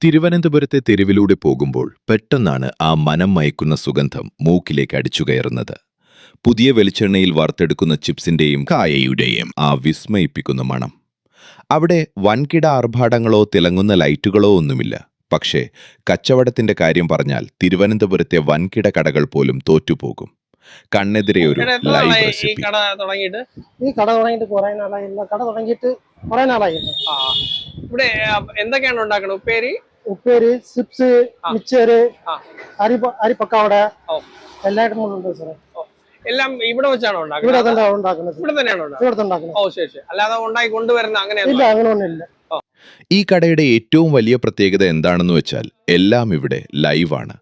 തിരുവനന്തപുരത്തെ തെരുവിലൂടെ പോകുമ്പോൾ പെട്ടെന്നാണ് ആ മനം മയക്കുന്ന സുഗന്ധം മൂക്കിലേക്ക് അടിച്ചുകയറുന്നത്. പുതിയ വെളിച്ചെണ്ണയിൽ വറുത്തെടുക്കുന്ന ചിപ്സിന്റെയും കായയുടെയും ആ വിസ്മയിപ്പിക്കുന്ന മണം. അവിടെ വൻകിട ആർഭാടങ്ങളോ തിളങ്ങുന്ന ലൈറ്റുകളോ ഒന്നുമില്ല. പക്ഷേ കച്ചവടത്തിന്റെ കാര്യം പറഞ്ഞാൽ തിരുവനന്തപുരത്തെ വൻകിട കടകൾ പോലും തോറ്റുപോകും. കണ്ണെതിരെ ഒരു ലൈവ് റെസിപ്പി. ഈ കട തുടങ്ങിയിട്ട് കുറെ നാളായി. കട തുടങ്ങിയിട്ട് കുറെ നാളായി. ഇവിടെ എന്തൊക്കെയാണ് ഉണ്ടാക്കുന്നത്? ഉപ്പേരി, ചിപ്സ്, മിച്ചറ്, അരി പക്കാവട എല്ലായിട്ടും ഉണ്ട് സാറേ. എല്ലാം ഇവിടെ വെച്ചാണോ ഇവിടെ ഉണ്ടാക്കുന്നത്? ഇവിടെ തന്നെയാണോ ഉണ്ടാക്കുന്നത്? ഓ ശരി ശരി. അല്ലാതെ ഉണ്ടാക്കി കൊണ്ടുവരുന്ന ഇല്ല, അങ്ങനെയൊന്നുമില്ല. ഈ കടയുടെ ഏറ്റവും വലിയ പ്രത്യേകത എന്താണെന്ന് വെച്ചാൽ എല്ലാം ഇവിടെ ലൈവാണ്.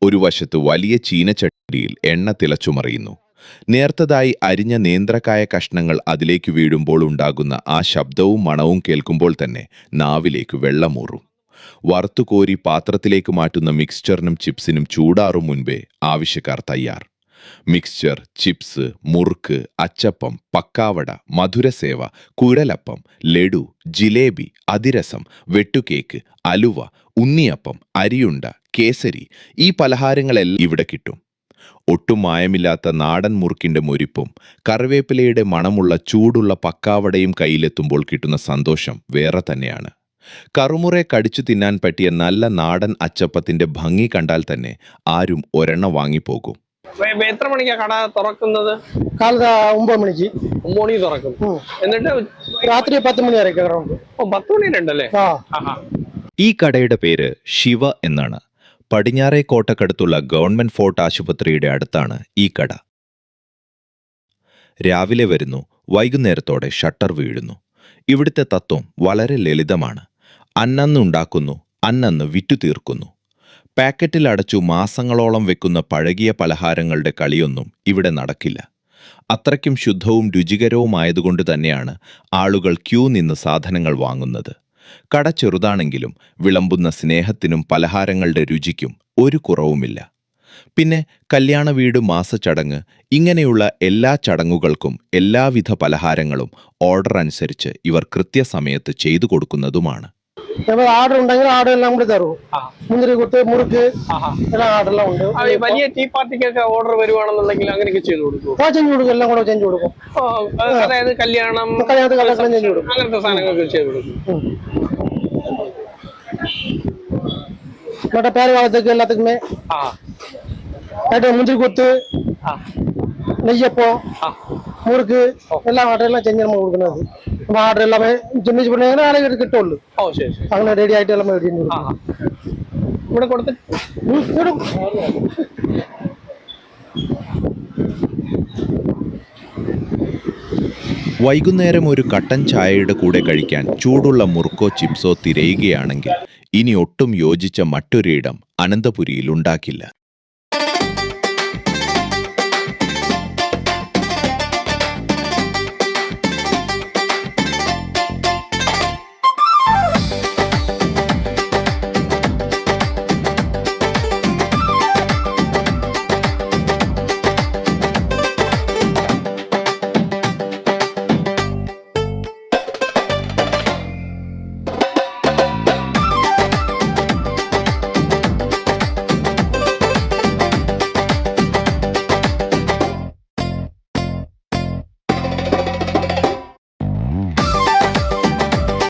ഒരു വശത്ത് വലിയ ചീനച്ചട്ടിയിൽ എണ്ണ തിളച്ചുമറിയുന്നു. നേർത്തതായി അരിഞ്ഞ നേന്ത്രക്കായ കഷ്ണങ്ങൾ അതിലേക്ക് വീഴുമ്പോൾ ഉണ്ടാകുന്ന ആ ശബ്ദവും മണവും കേൾക്കുമ്പോൾ തന്നെ നാവിലേക്ക് വെള്ളമൂറും. വറുത്തുകോരി പാത്രത്തിലേക്ക് മാറ്റുന്ന മിക്സ്ചറിനും ചിപ്സിനും ചൂടാറും മുൻപേ ആവശ്യക്കാർ തയ്യാർ. മിക്സ്ചർ, ചിപ്സ്, മുറുക്ക്, അച്ചപ്പം, പക്കാവട, മധുരസേവ, കുഴലപ്പം, ലഡു, ജിലേബി, അതിരസം, വെട്ടുകേക്ക്, അലുവ, ഉണ്ണിയപ്പം, അരിയുണ്ട, കേസരി, ഈ പലഹാരങ്ങളെല്ലാം ഇവിടെ കിട്ടും. ഒട്ടും മായമില്ലാത്ത നാടൻ മുറുക്കിന്റെ മൊരിപ്പും കറിവേപ്പിലയുടെ മണമുള്ള ചൂടുള്ള പക്കാവടയും കയ്യിലെത്തുമ്പോൾ കിട്ടുന്ന സന്തോഷം വേറെ തന്നെയാണ്. കറുമുറെ കടിച്ചു തിന്നാൻ പറ്റിയ നല്ല നാടൻ അച്ചപ്പത്തിന്റെ ഭംഗി കണ്ടാൽ തന്നെ ആരും ഒരെണ്ണം വാങ്ങിപ്പോകും. എത്ര മണിക്കാ കട തുറക്കുന്നത്? കാലത്ത് 9 മണിക്ക്. 9 മണിക്ക് തുറക്കും. എന്നിട്ട് രാത്രി 10 മണി വരെ. 10 മണി ഉണ്ടല്ലേ? ഈ കടയുടെ പേര് ശിവ എന്നാണ്. പടിഞ്ഞാറേ കോട്ടക്കടുത്തുള്ള ഗവൺമെന്റ് ഫോർട്ട് ആശുപത്രിയുടെ അടുത്താണ് ഈ കട. രാവിലെ വരുന്നു, വൈകുന്നേരത്തോടെ ഷട്ടർ വീഴുന്നു. ഇവിടുത്തെ തത്വം വളരെ ലളിതമാണ്. അന്നന്നുണ്ടാക്കുന്നു, അന്നന്ന് വിറ്റു തീർക്കുന്നു. പാക്കറ്റിൽ അടച്ചു മാസങ്ങളോളം വെക്കുന്ന പഴകിയ പലഹാരങ്ങളുടെ കളിയൊന്നും ഇവിടെ നടക്കില്ല. അത്രയ്ക്കും ശുദ്ധവും രുചികരവുമായതുകൊണ്ട് തന്നെയാണ് ആളുകൾ ക്യൂ നിന്ന് സാധനങ്ങൾ വാങ്ങുന്നത്. കട ചെറുതാണെങ്കിലും വിളമ്പുന്ന സ്നേഹത്തിനും പലഹാരങ്ങളുടെ രുചിക്കും ഒരു കുറവുമില്ല. പിന്നെ കല്യാണ വീട്, മാസച്ചടങ്ങ്, ഇങ്ങനെയുള്ള എല്ലാ ചടങ്ങുകൾക്കും എല്ലാവിധ പലഹാരങ്ങളും ഓർഡർ അനുസരിച്ച് ഇവർ കൃത്യസമയത്ത് ചെയ്തു കൊടുക്കുന്നതുമാണ്. ഓർഡർ ഉണ്ടെങ്കിൽ ഓർഡർ എല്ലാം കൂടി തരും. മുന്തിരി കുത്ത്, മുറുക്ക് എല്ലാം ഓർഡറെല്ലാം ഉണ്ട്. വലിയ ടീ പാർട്ടിക്കൊക്കെ ഓർഡർ വരുവാണെന്നുണ്ടെങ്കിൽ അങ്ങനെയൊക്കെ ചെയ്തു കൊടുക്കും. ചെഞ്ചു കൊടുക്കും, എല്ലാം കൂടെ ചെഞ്ചു കൊടുക്കും. അതായത് കല്യാണത്തിന് ചെഞ്ചു കൊടുക്കും, അങ്ങനത്തെ സാധനങ്ങളൊക്കെ ചെയ്തു കൊടുക്കും. മറ്റേ പേര് കാലത്തേക്ക് എല്ലാத்துக்குமே മുന്തിരി കുത്ത്, നെയ്യപ്പം, മുറുക്ക് എല്ലാം ഓർഡറെല്ലാം ചെഞ്ചു നമ്മൾ കൊടുക്കുന്നത്. ഓർഡർ എല്ലാമേ ചെന്നിച്ച് പറഞ്ഞാൽ ആളുകൾ കിട്ടുള്ളൂ. അങ്ങനെ റെഡി ആയിട്ട് എല്ലാം ഇവിടെ കൊടുത്ത് വൈകുന്നേരം ഒരു കട്ടൻ ചായയുടെ കൂടെ കഴിക്കാൻ ചൂടുള്ള മുറുക്കോ ചിപ്സോ തിരയുകയാണെങ്കിൽ ഇനി ഒട്ടും യോജിച്ച മറ്റൊരിടം അനന്തപുരിയിൽ ഉണ്ടാക്കില്ല.